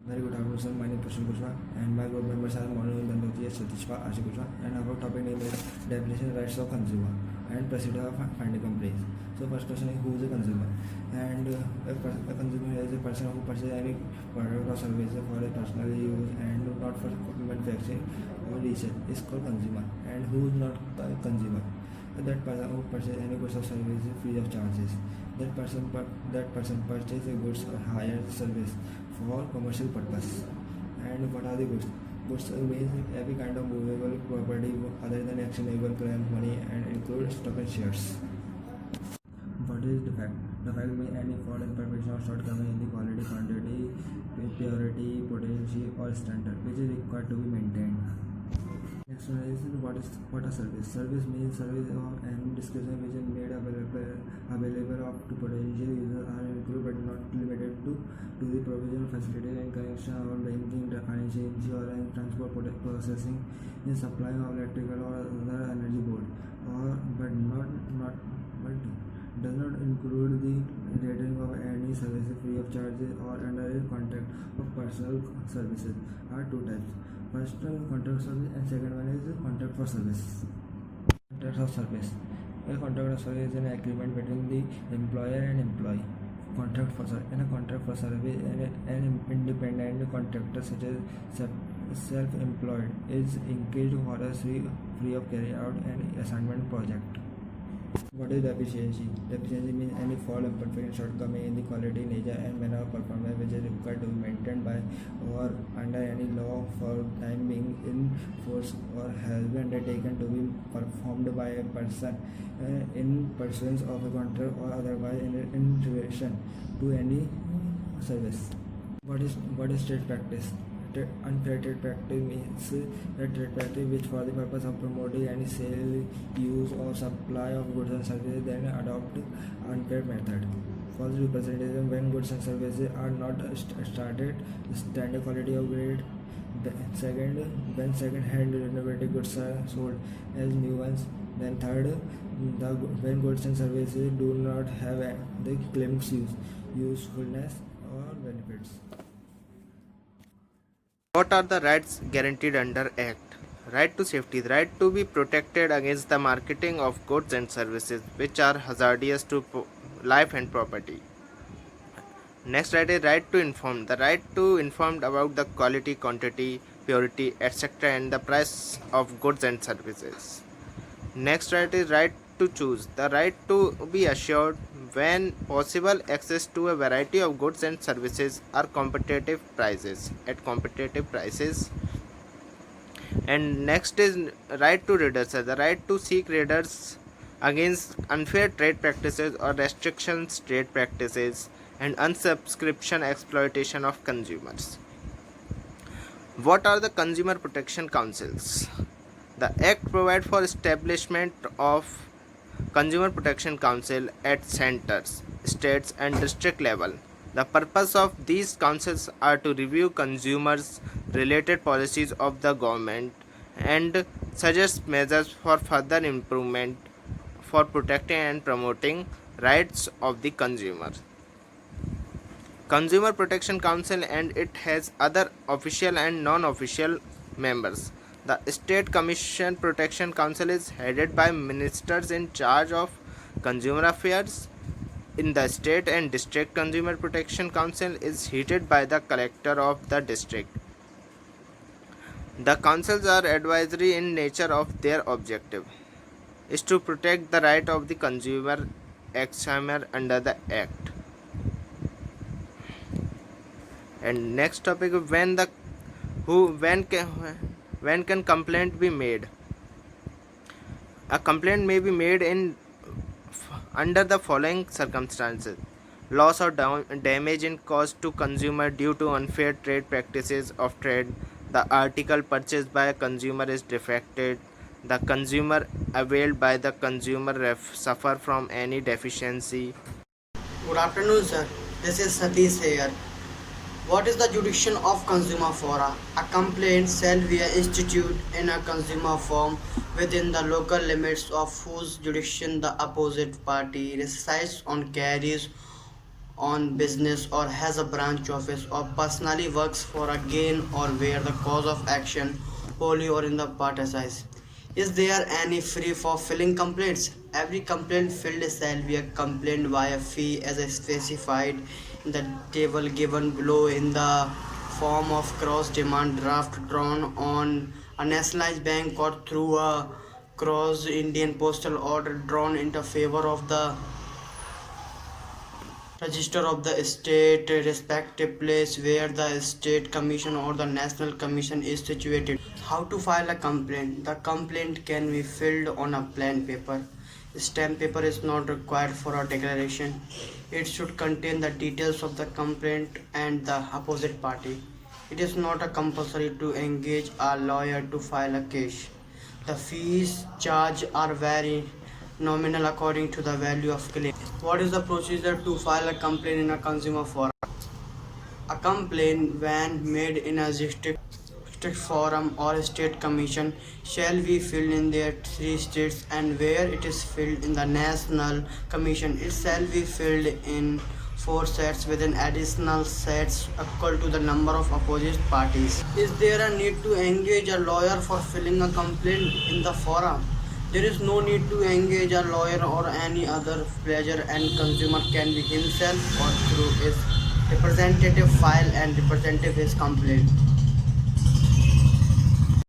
Very good afternoon, sir. My name is Prashant Kushwaha, and my group members are Manu Dandotia, Satishpa, Ashi Kushwaha, and our topic name is definition rights of consumer and procedure of finding complaints. So first question is, who is a consumer? And a consumer is a person who purchases any product or service for a personal use and not for manufacturing or resale is called consumer. And who is not a consumer? That person who purchases any goods or service free of charges. That person purchases goods or hires service for commercial purpose. And what are the goods? Goods means every kind of movable property other than actionable current money and include stock and shares. What is defect? Defect means any fault, imperfection or shortcoming in the quality, quantity, purity, potency or standard which is required to be maintained. Next one is what a service. Service means service of any discussion which is made available up to potential users are included but not limited to the provision of facility and connection or banking, financial or transport processing in supplying of electrical or other energy board or but does not include the rendering of any services free of charges or under a contract of personal services are two types. Personal contract service and second one is contract for service. Contract of service. A contract of service is an agreement between the employer and employee. Contract for service. In a contract for service, an independent contractor such as self-employed is engaged for a free of carry out an assignment project. What is deficiency? Deficiency means any fault, imperfection, shortcoming in the quality, nature, and manner of performance which is required to be maintained by or under any law for time being in force or has been undertaken to be performed by a person in pursuance of a contract or otherwise in relation to any service. What is trade practice? Unfair trade practice means a trade practice which for the purpose of promoting any sale, use or supply of goods and services then adopt unfair method. False representation when goods and services are not standard quality of grade. Second, when second-hand innovative goods are sold as new ones. Then third, when goods and services do not have the claimed usefulness or benefits. What are the rights guaranteed under Act? Right to safety. The right to be protected against the marketing of goods and services which are hazardous to life and property. Next right is right to inform. The right to inform about the quality, quantity, purity, etc. and the price of goods and services. Next right is right to choose. The right to be assured when possible access to a variety of goods and services at competitive prices. And next is right to redress. The right to seek redress against unfair trade practices or restrictions trade practices and unsubscription exploitation of consumers. What are the consumer protection councils? The Act provides for establishment of Consumer Protection Council at centers, states and district level. The purpose of these councils are to review consumers related policies of the government and suggest measures for further improvement for protecting and promoting rights of the consumer. Consumer Protection Council and it has other official and non-official members. The State Commission Protection Council is headed by ministers in charge of consumer affairs. In the state and district Consumer Protection Council is headed by the collector of the district. The councils are advisory in nature of their objective is to protect the right of the consumer under the Act. And next topic, when can complaint be made? A complaint may be made under the following circumstances: loss or damage in caused to consumer due to unfair trade practices of trade, the article purchased by a consumer is defective, the consumer availed by the consumer suffer from any deficiency. Good afternoon, sir. This is Satish here. What is the jurisdiction of consumer fora? A complaint shall be instituted in a consumer forum within the local limits of whose jurisdiction the opposite party resides or carries on business or has a branch office or personally works for a gain or where the cause of action wholly or in the part exercise. Is there any free for filling complaints? Every complaint filed shall be a complaint by a fee as specified in the table given below in the form of cross demand draft drawn on a nationalized bank or through a cross Indian postal order drawn into favor of the register of the state respective place where the state commission or the national commission is situated. How to file a complaint? The complaint can be filled on a plain paper. Stamp paper is not required for a declaration. It should contain the details of the complaint and the opposite party. It is not a compulsory to engage a lawyer to file a case. The fees charged are very nominal according to the value of claim. What is the procedure to file a complaint in a consumer forum? A complaint, when made in a district forum or state commission, shall be filed in their three states, and where it is filed in the national commission, it shall be filled in 4 sets with an additional sets equal to the number of opposite parties. Is there a need to engage a lawyer for filing a complaint in the forum? There is no need to engage a lawyer or any other pleasure, and consumer can be himself or through his representative file and representative his complaint.